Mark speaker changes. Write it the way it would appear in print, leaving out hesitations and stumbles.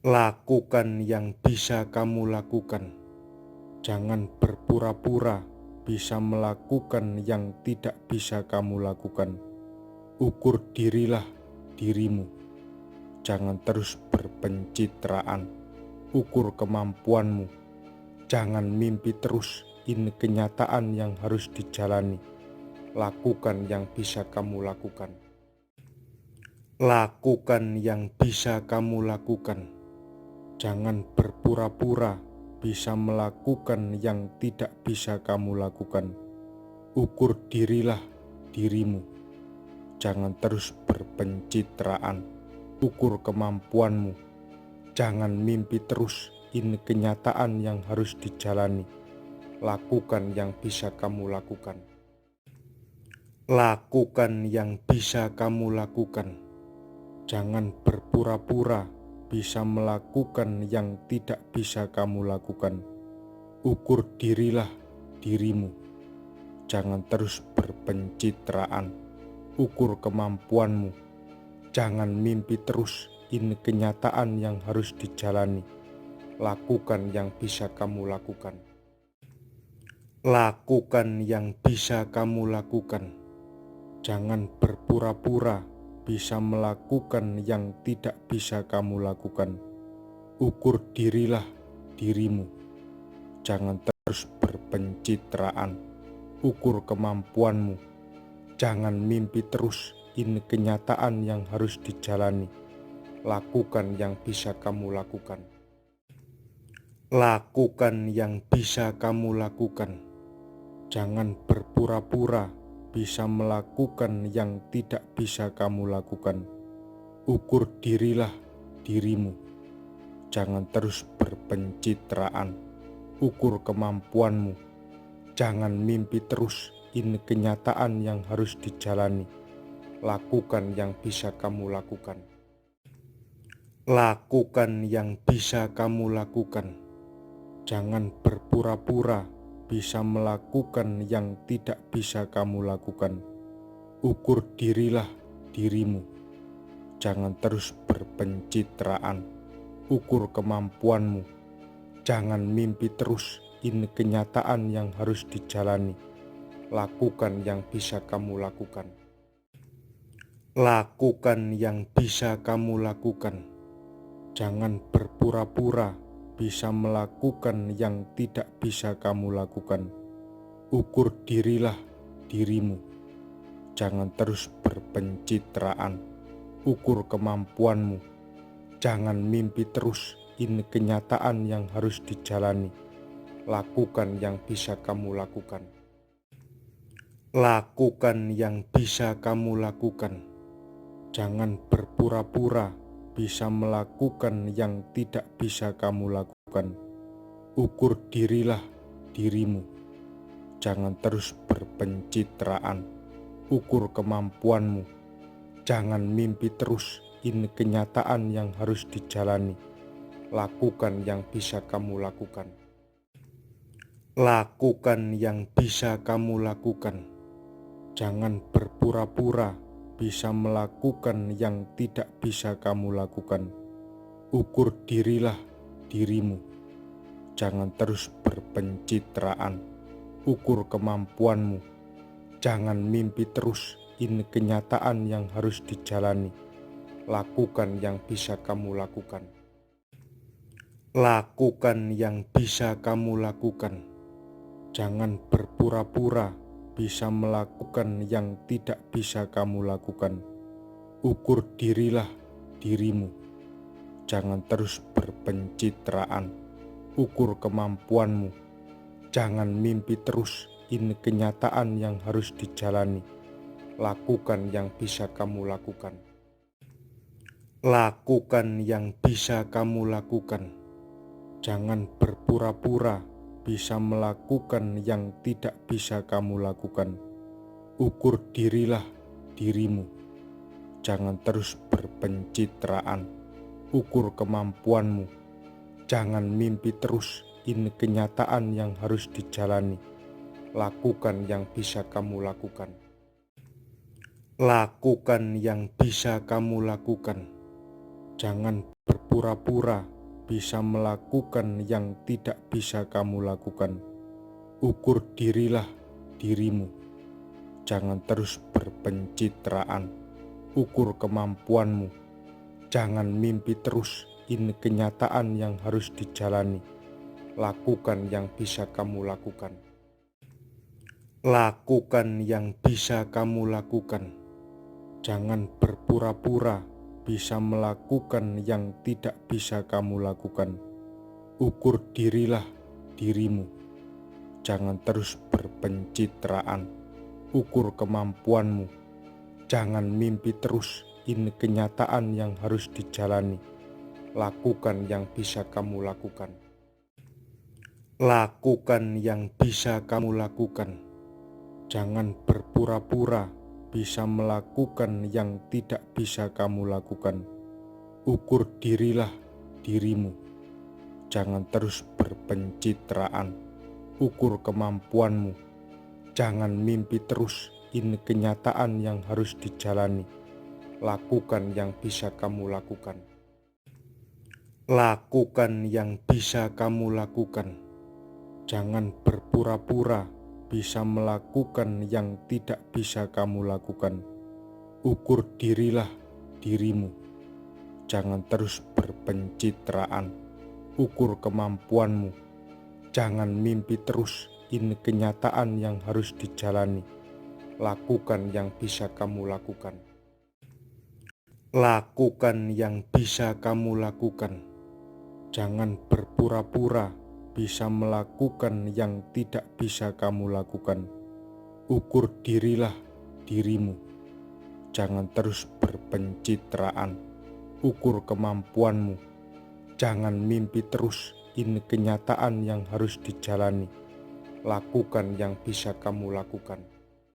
Speaker 1: Lakukan yang bisa kamu lakukan. Jangan berpura-pura bisa melakukan yang tidak bisa kamu lakukan. Ukur dirilah dirimu. Jangan terus berpencitraan. Ukur kemampuanmu. Jangan mimpi terus. Ini kenyataan yang harus dijalani. Lakukan yang bisa kamu lakukan. Lakukan yang bisa kamu lakukan. Jangan berpura-pura bisa melakukan yang tidak bisa kamu lakukan. Ukur dirilah dirimu. Jangan terus berpencitraan. Ukur kemampuanmu. Jangan mimpi terus. Ini kenyataan yang harus dijalani. Lakukan yang bisa kamu lakukan. Lakukan yang bisa kamu lakukan. Jangan berpura-pura bisa melakukan yang tidak bisa kamu lakukan. Ukur dirilah dirimu. Jangan terus berpencitraan. Ukur kemampuanmu. Jangan mimpi terus. Ini kenyataan yang harus dijalani. Lakukan yang bisa kamu lakukan. Lakukan yang bisa kamu lakukan. Jangan berpura-pura bisa melakukan yang tidak bisa kamu lakukan. Ukur dirilah dirimu. Jangan terus berpencitraan. Ukur kemampuanmu. Jangan mimpi terus. Ini kenyataan yang harus dijalani. Lakukan yang bisa kamu lakukan. Lakukan yang bisa kamu lakukan. Jangan berpura-pura bisa melakukan yang tidak bisa kamu lakukan. Ukur dirilah dirimu. Jangan terus berpencitraan. Ukur kemampuanmu. Jangan mimpi terus. Ini kenyataan yang harus dijalani. Lakukan yang bisa kamu lakukan. Lakukan yang bisa kamu lakukan. Jangan berpura-pura bisa melakukan yang tidak bisa kamu lakukan. Ukur dirilah dirimu. Jangan terus berpencitraan. Ukur kemampuanmu. Jangan mimpi terus. Ini kenyataan yang harus dijalani. Lakukan yang bisa kamu lakukan. Lakukan yang bisa kamu lakukan. Jangan berpura-pura bisa melakukan yang tidak bisa kamu lakukan. Ukur dirilah dirimu. Jangan terus berpencitraan. Ukur kemampuanmu. Jangan mimpi terus. Ini kenyataan yang harus dijalani. Lakukan yang bisa kamu lakukan. Lakukan yang bisa kamu lakukan. Jangan berpura-pura bisa melakukan yang tidak bisa kamu lakukan. Ukur dirilah dirimu. Jangan terus berpencitraan. Ukur kemampuanmu. Jangan mimpi terus. Ini kenyataan yang harus dijalani. Lakukan yang bisa kamu lakukan. Lakukan yang bisa kamu lakukan. Jangan berpura-pura bisa melakukan yang tidak bisa kamu lakukan. Ukur dirilah dirimu. Jangan terus berpencitraan. Ukur kemampuanmu. Jangan mimpi terus. Ini kenyataan yang harus dijalani. Lakukan yang bisa kamu lakukan. Lakukan yang bisa kamu lakukan. Jangan berpura-pura bisa melakukan yang tidak bisa kamu lakukan. Ukur dirilah dirimu. Jangan terus berpencitraan. Ukur kemampuanmu. Jangan mimpi terus. Ini kenyataan yang harus dijalani. Lakukan yang bisa kamu lakukan. Lakukan yang bisa kamu lakukan. Jangan berpura-pura bisa melakukan yang tidak bisa kamu lakukan. Ukur dirilah dirimu. Jangan terus berpencitraan. Ukur kemampuanmu. Jangan mimpi terus. Ini kenyataan yang harus dijalani. Lakukan yang bisa kamu lakukan. Lakukan yang bisa kamu lakukan. Jangan berpura-pura bisa melakukan yang tidak bisa kamu lakukan. Ukur dirilah dirimu. Jangan terus berpencitraan. Ukur kemampuanmu. Jangan mimpi terus. Ini kenyataan yang harus dijalani. Lakukan yang bisa kamu lakukan. Lakukan yang bisa kamu lakukan. Jangan berpura-pura bisa melakukan yang tidak bisa kamu lakukan. Ukur dirilah dirimu. Jangan terus berpencitraan. Ukur kemampuanmu. Jangan mimpi terus. Ini kenyataan yang harus dijalani. Lakukan yang bisa kamu lakukan. Lakukan yang bisa kamu lakukan. Jangan berpura-pura bisa melakukan yang tidak bisa kamu lakukan. Ukur dirilah dirimu. Jangan terus berpencitraan. Ukur kemampuanmu. Jangan mimpi terus. Ini kenyataan yang harus dijalani. Lakukan yang bisa kamu lakukan. Lakukan yang bisa kamu lakukan. Jangan berpura-pura bisa melakukan yang tidak bisa kamu lakukan. Ukur dirilah dirimu. Jangan terus berpencitraan. Ukur kemampuanmu. Jangan mimpi terus. Ini kenyataan yang harus dijalani. Lakukan yang bisa kamu lakukan. Lakukan yang bisa kamu lakukan. Jangan berpura-pura bisa melakukan yang tidak bisa kamu lakukan. Ukur dirilah dirimu. Jangan terus berpencitraan. Ukur kemampuanmu. Jangan mimpi terus. Ini kenyataan yang harus dijalani. Lakukan yang bisa kamu lakukan.